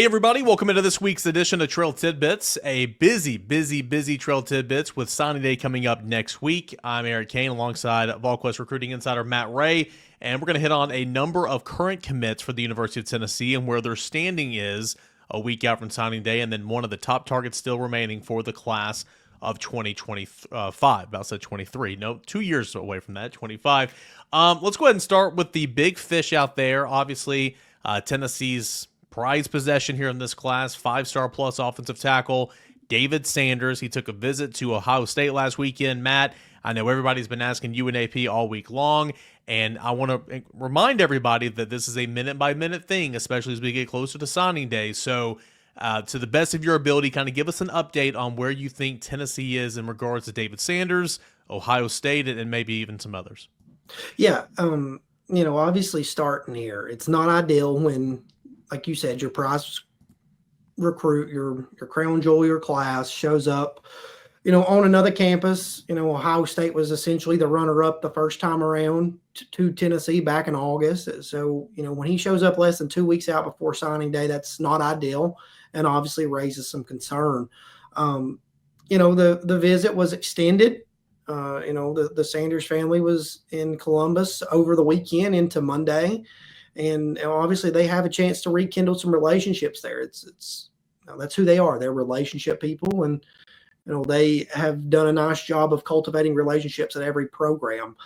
Hey everybody, welcome into this week's edition of Trail Tidbits. A busy Trail Tidbits with signing day coming up next week. I'm Eric Kane alongside Volquest recruiting insider Matt Ray, and we're going to hit on a number of current commits for the University of Tennessee and where their standing is a week out from signing day, and then one of the top targets still remaining for the class of 2025. About said 23. No, 2 years away from that, 25. Let's go ahead and start with the big fish out there. Obviously, Tennessee's prize possession here in this class, 5-star plus offensive tackle, David Sanders. He took a visit to Ohio State last weekend. Matt, I know everybody's been asking UNAP all week long, and I want to remind everybody that this is a minute-by-minute thing, especially as we get closer to signing day. So to the best of your ability, kind of give us an update on where you think Tennessee is in regards to David Sanders, Ohio State, and maybe even some others. Yeah, obviously starting here, it's not ideal when, like you said, your prize recruit, your crown jewel, your class shows up, on another campus. Ohio State was essentially the runner-up the first time around to Tennessee back in August. So, when he shows up less than 2 weeks out before signing day, that's not ideal and obviously raises some concern. The visit was extended. The Sanders family was in Columbus over the weekend into Monday. And obviously they have a chance to rekindle some relationships there. That's who they are. They're relationship people, and they have done a nice job of cultivating relationships at every program.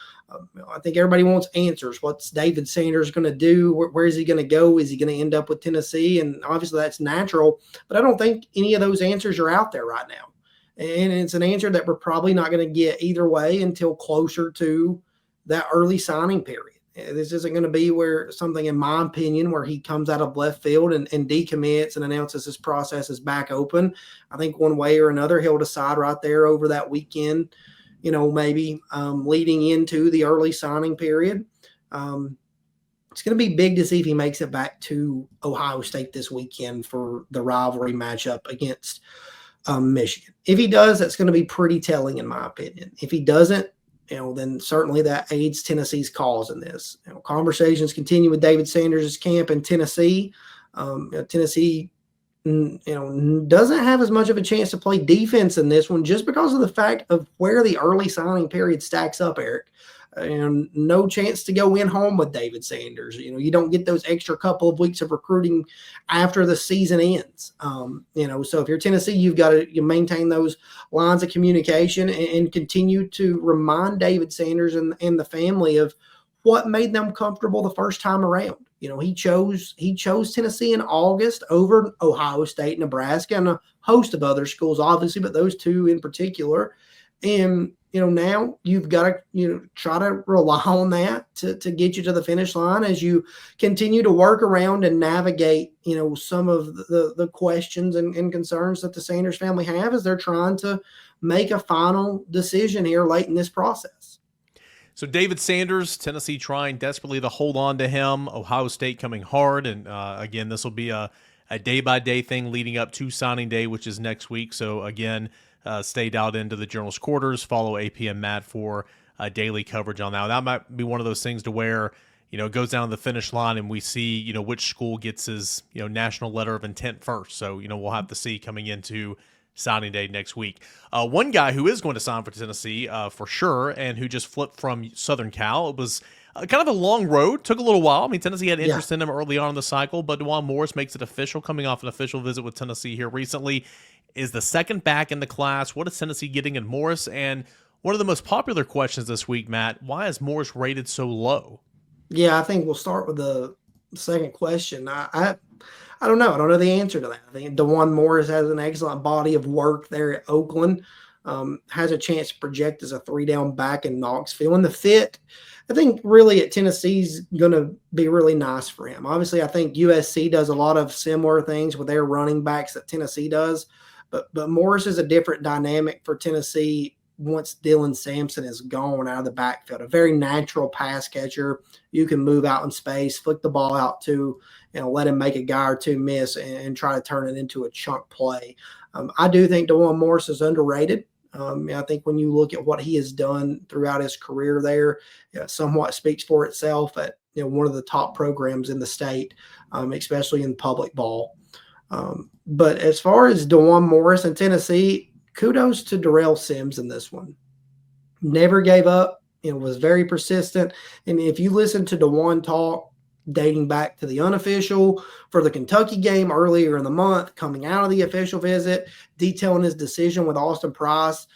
I think everybody wants answers. What's David Sanders going to do? Where is he going to go? Is he going to end up with Tennessee? And obviously that's natural, but I don't think any of those answers are out there right now. And it's an answer that we're probably not going to get either way until closer to that early signing period. This isn't going to be where something, in my opinion, where he comes out of left field and decommits and announces his process is back open. I think one way or another he'll decide right there over that weekend, maybe leading into the early signing period. It's going to be big to see if he makes it back to Ohio State this weekend for the rivalry matchup against Michigan. If he does, that's going to be pretty telling, in my opinion. If he doesn't, then certainly that aids Tennessee's cause in this. Conversations continue with David Sanders' camp in Tennessee. Tennessee, doesn't have as much of a chance to play defense in this one just because of the fact of where the early signing period stacks up, Eric. No chance to go in home with David Sanders. You don't get those extra couple of weeks of recruiting after the season ends. So if you're Tennessee, you've got to maintain those lines of communication and continue to remind David Sanders and the family of what made them comfortable the first time around. He chose Tennessee in August over Ohio State, Nebraska, and a host of other schools, obviously, but those two in particular. And now you've got to, try to rely on that to get you to the finish line as you continue to work around and navigate, some of the questions and concerns that the Sanders family have as they're trying to make a final decision here late in this process. So David Sanders, Tennessee trying desperately to hold on to him, Ohio State coming hard. And again, this will be a day-by-day thing leading up to signing day, which is next week. So again, stay dialed into the Journal's Quarters. Follow AP and Matt for daily coverage on that. That might be one of those things to where, it goes down to the finish line and we see, which school gets his, national letter of intent first. So, we'll have to see coming into signing day next week. One guy who is going to sign for Tennessee for sure and who just flipped from Southern Cal, it was kind of a long road, took a little while. I mean, Tennessee had interest in him early on in the cycle, but Dwan Morris makes it official, coming off an official visit with Tennessee here recently. Is the second back in the class. What is Tennessee getting in Morris? And one of the most popular questions this week, Matt, why is Morris rated so low? Yeah, I think we'll start with the second question. I don't know. I don't know the answer to that. I think Dwan Morris has an excellent body of work there at Oakland, has a chance to project as a 3-down back in Knoxville. And the fit, I think really at Tennessee's going to be really nice for him. Obviously, I think USC does a lot of similar things with their running backs that Tennessee does. But Morris is a different dynamic for Tennessee once Dylan Sampson is gone out of the backfield. A very natural pass catcher. You can move out in space, flick the ball out to, let him make a guy or two miss and try to turn it into a chunk play. I do think Dwan Morris is underrated. I think when you look at what he has done throughout his career there, somewhat speaks for itself at one of the top programs in the state, especially in public ball. But as far as Dwan Morris in Tennessee, kudos to Darrell Sims in this one. Never gave up, was very persistent. And if you listen to Dwan talk dating back to the unofficial for the Kentucky game earlier in the month, coming out of the official visit, detailing his decision with Austin Price,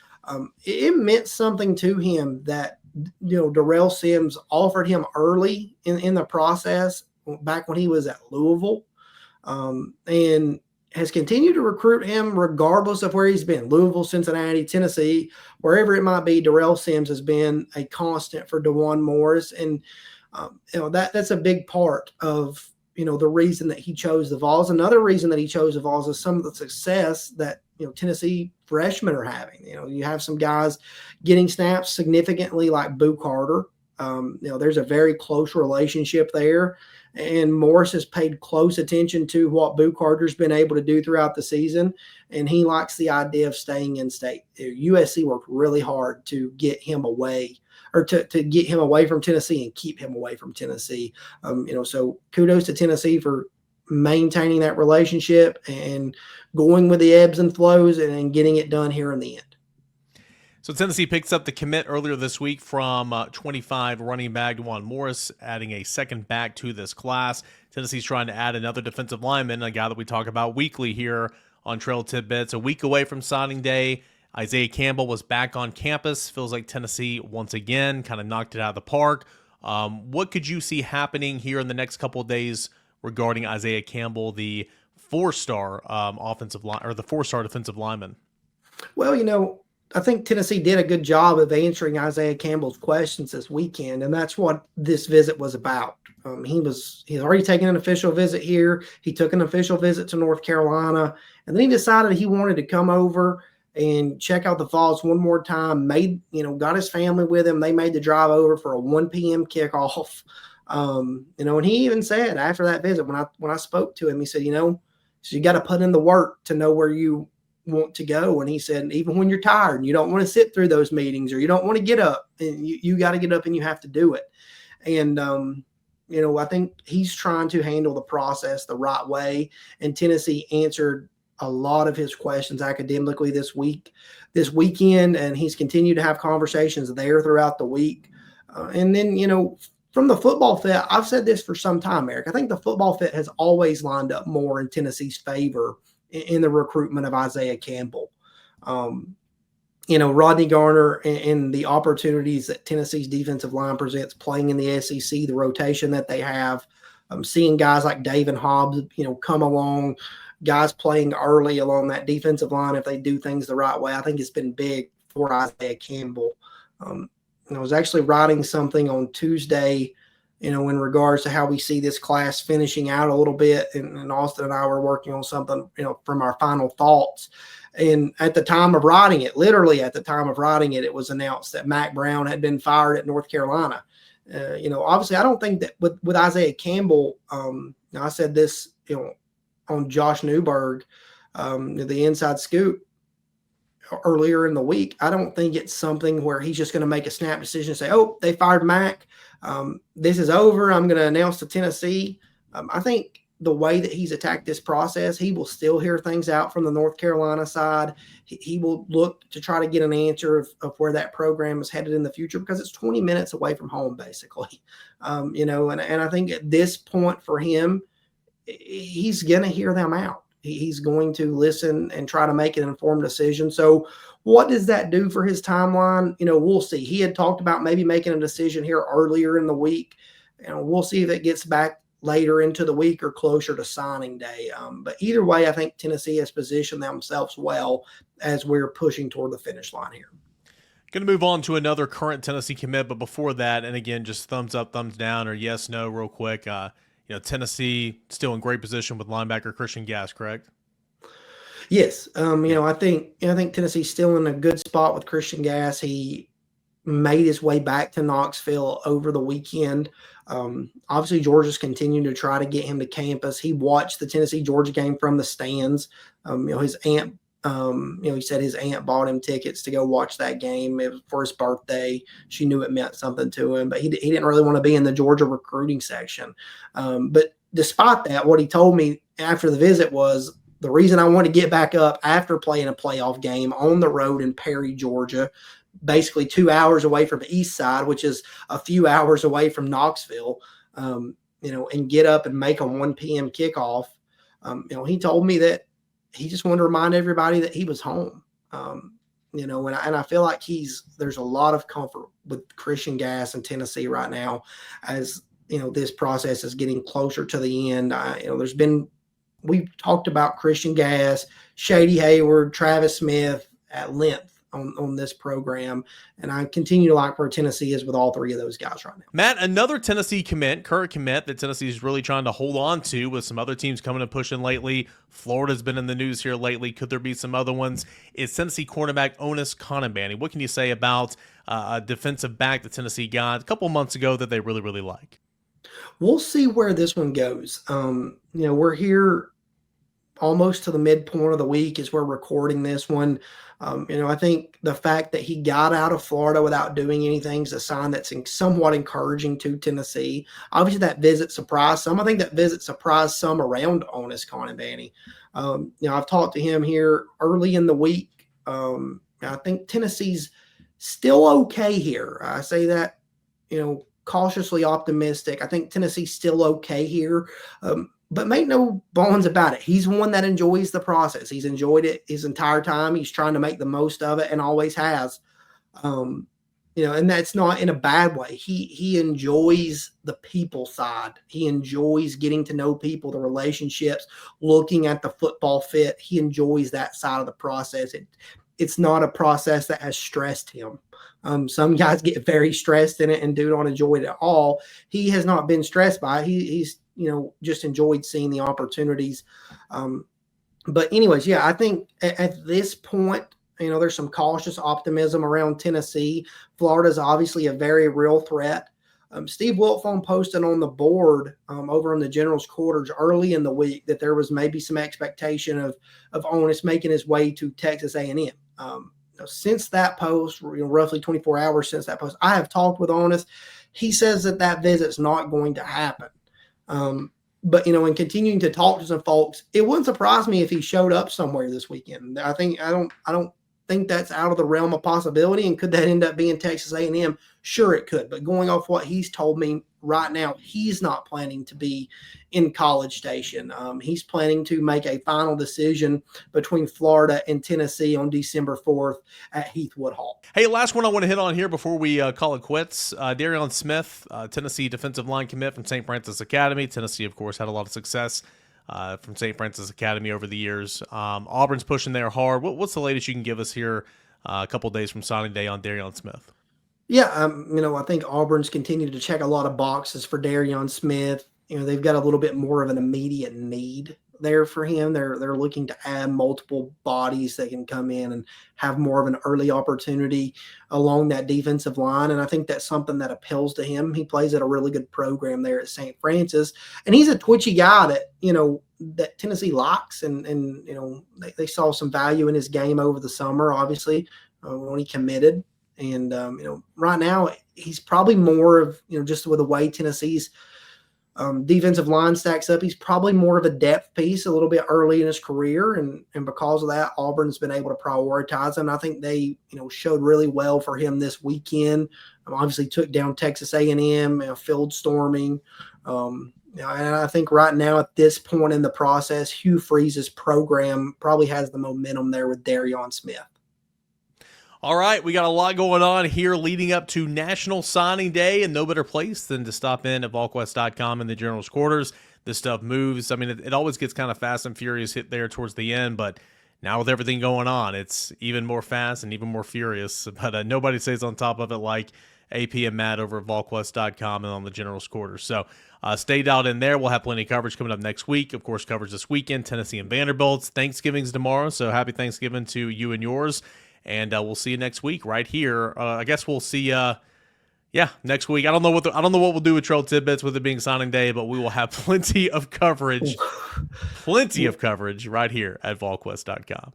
it meant something to him that Darrell Sims offered him early in the process back when he was at Louisville, and has continued to recruit him regardless of where he's been. Louisville, Cincinnati, Tennessee, wherever it might be, Darrell Sims has been a constant for Dwan Morris. And, that's a big part of, the reason that he chose the Vols. Another reason that he chose the Vols is some of the success that, Tennessee freshmen are having. You have some guys getting snaps significantly like Boo Carter. There's a very close relationship there. And Morris has paid close attention to what Boo Carter's been able to do throughout the season, and he likes the idea of staying in state. USC worked really hard to get him away, or to get him away from Tennessee and keep him away from Tennessee. So kudos to Tennessee for maintaining that relationship and going with the ebbs and flows and getting it done here in the end. So Tennessee picks up the commit earlier this week from 25 running back Dwan Morris, adding a second back to this class. Tennessee's trying to add another defensive lineman, a guy that we talk about weekly here on Trail Tidbits. A week away from signing day, Isaiah Campbell was back on campus. Feels like Tennessee, once again, kind of knocked it out of the park. What could you see happening here in the next couple of days regarding Isaiah Campbell, the four-star offensive line, or the four-star defensive lineman? Well, I think Tennessee did a good job of answering Isaiah Campbell's questions this weekend, and that's what this visit was about. He's already taken an official visit here. He took an official visit to North Carolina, and then he decided he wanted to come over and check out the Vols one more time. Got his family with him. They made the drive over for a 1 p.m. kickoff. And he even said after that visit, when I spoke to him, he said, so you got to put in the work to know where you want to go. And he said, even when you're tired and you don't want to sit through those meetings, or you don't want to get up, and you got to get up and you have to do it. And, I think he's trying to handle the process the right way. And Tennessee answered a lot of his questions academically this weekend, and he's continued to have conversations there throughout the week. And then, from the football fit, I've said this for some time, Eric. I think the football fit has always lined up more in Tennessee's favor in the recruitment of Isaiah Campbell. Rodney Garner and the opportunities that Tennessee's defensive line presents playing in the SEC, the rotation that they have, seeing guys like David Hobbs, come along, guys playing early along that defensive line if they do things the right way. I think it's been big for Isaiah Campbell. I was actually writing something on Tuesday, in regards to how we see this class finishing out a little bit. And Austin and I were working on something, from our final thoughts. And at the time of writing it, literally at the time of writing it, it was announced that Mack Brown had been fired at North Carolina. Obviously, I don't think that with Isaiah Campbell, I said this, on Josh Newberg, the Inside Scoop earlier in the week. I don't think it's something where he's just going to make a snap decision and say, oh, they fired Mack. This is over. I'm going to announce to Tennessee. I think the way that he's attacked this process, he will still hear things out from the North Carolina side. He will look to try to get an answer of where that program is headed in the future, because it's 20 minutes away from home, basically. And I think at this point for him, he's going to hear them out. He's going to listen and try to make an informed decision. So what does that do for his timeline? We'll see. He had talked about maybe making a decision here earlier in the week. We'll see if it gets back later into the week or closer to signing day. But either way, I think Tennessee has positioned themselves well as we're pushing toward the finish line here. Going to move on to another current Tennessee commit, but before that, and again, just thumbs up, thumbs down, or yes, no, real quick. Tennessee still in great position with linebacker Christian Gass, correct? Yes. I think Tennessee's still in a good spot with Christian Gass. He made his way back to Knoxville over the weekend. Obviously, Georgia's continuing to try to get him to campus. He watched the Tennessee-Georgia game from the stands. His aunt, he said his aunt bought him tickets to go watch that game. It was for his birthday. She knew it meant something to him, but he didn't really want to be in the Georgia recruiting section. But despite that, what he told me after the visit was, the reason I want to get back up after playing a playoff game on the road in Perry, Georgia, basically 2 hours away from the East Side, which is a few hours away from Knoxville, and get up and make a 1 p.m. kickoff. He told me that he just wanted to remind everybody that he was home. And I feel like there's a lot of comfort with Christian Gas in Tennessee right now, as this process is getting closer to the end. We've talked about Christian Gas, Shady Hayward, Travis Smith at length on this program, and I continue to like where Tennessee is with all three of those guys right now. Matt, another Tennessee current commit that Tennessee is really trying to hold on to, with some other teams coming and pushing lately. Florida's been in the news here lately. Could there be some other ones? Is Tennessee cornerback Onis Konanbanny. What can you say about a defensive back that Tennessee got a couple months ago that they really, really like? We'll see where this one goes. We're here almost to the midpoint of the week as we're recording this one. I think the fact that he got out of Florida without doing anything is a sign that's somewhat encouraging to Tennessee. Obviously, that visit surprised some. I think that visit surprised some around Onis Konanbanny. I've talked to him here early in the week. I think Tennessee's still okay here. I say that, cautiously optimistic. I think Tennessee's still okay here. But make no bones about it. He's one that enjoys the process. He's enjoyed it his entire time. He's trying to make the most of it and always has. And that's not in a bad way. He enjoys the people side. He enjoys getting to know people, the relationships, looking at the football fit. He enjoys that side of the process. It's not a process that has stressed him. Some guys get very stressed in it and do not enjoy it at all. He has not been stressed by it. He's just enjoyed seeing the opportunities. But anyways, yeah, I think at this point, there's some cautious optimism around Tennessee. Florida's obviously a very real threat. Steve Wiltfong posted on the board over in the general's quarters early in the week that there was maybe some expectation of Onis making his way to Texas A&M. Since that post, roughly 24 hours since that post, I have talked with Onis. He says that visit's not going to happen. But in continuing to talk to some folks, it wouldn't surprise me if he showed up somewhere this weekend. I don't think that's out of the realm of possibility. And could that end up being Texas A&M? Sure, it could. But going off what he's told me right now, he's not planning to be in College Station. He's planning to make a final decision between Florida and Tennessee on December 4th at Heathwood Hall. Hey, last one I want to hit on here before we call it quits. Darion Smith, Tennessee defensive line commit from St. Francis Academy. Tennessee, of course, had a lot of success from St. Francis Academy over the years. Auburn's pushing there hard. What's the latest you can give us here a couple days from signing day on Darion Smith? Yeah, I think Auburn's continued to check a lot of boxes for Darion Smith. They've got a little bit more of an immediate need there for him. They're looking to add multiple bodies that can come in and have more of an early opportunity along that defensive line. And I think that's something that appeals to him. He plays at a really good program there at St. Francis. And he's a twitchy guy that Tennessee likes. And they saw some value in his game over the summer, obviously, when he committed. And, right now he's probably more of, just with the way Tennessee's defensive line stacks up, he's probably more of a depth piece a little bit early in his career. And because of that, Auburn's been able to prioritize him. And I think they, showed really well for him this weekend. Obviously took down Texas A&M, field storming. And I think right now at this point in the process, Hugh Freeze's program probably has the momentum there with Darion Smith. All right, we got a lot going on here leading up to National Signing Day, and no better place than to stop in at Volquest.com in the general's quarters. This stuff moves. I mean, it always gets kind of fast and furious hit there towards the end, but now with everything going on, it's even more fast and even more furious. But nobody stays on top of it like AP and Matt over at Volquest.com and on the general's quarters. So stay dialed in there. We'll have plenty of coverage coming up next week. Of course, coverage this weekend, Tennessee and Vanderbilt's. Thanksgiving's tomorrow, so happy Thanksgiving to you and yours. And we'll see you next week right here. I guess we'll see. Next week. I don't know what we'll do with Trail Tidbits with it being signing day, but we will have plenty of coverage right here at Volquest.com.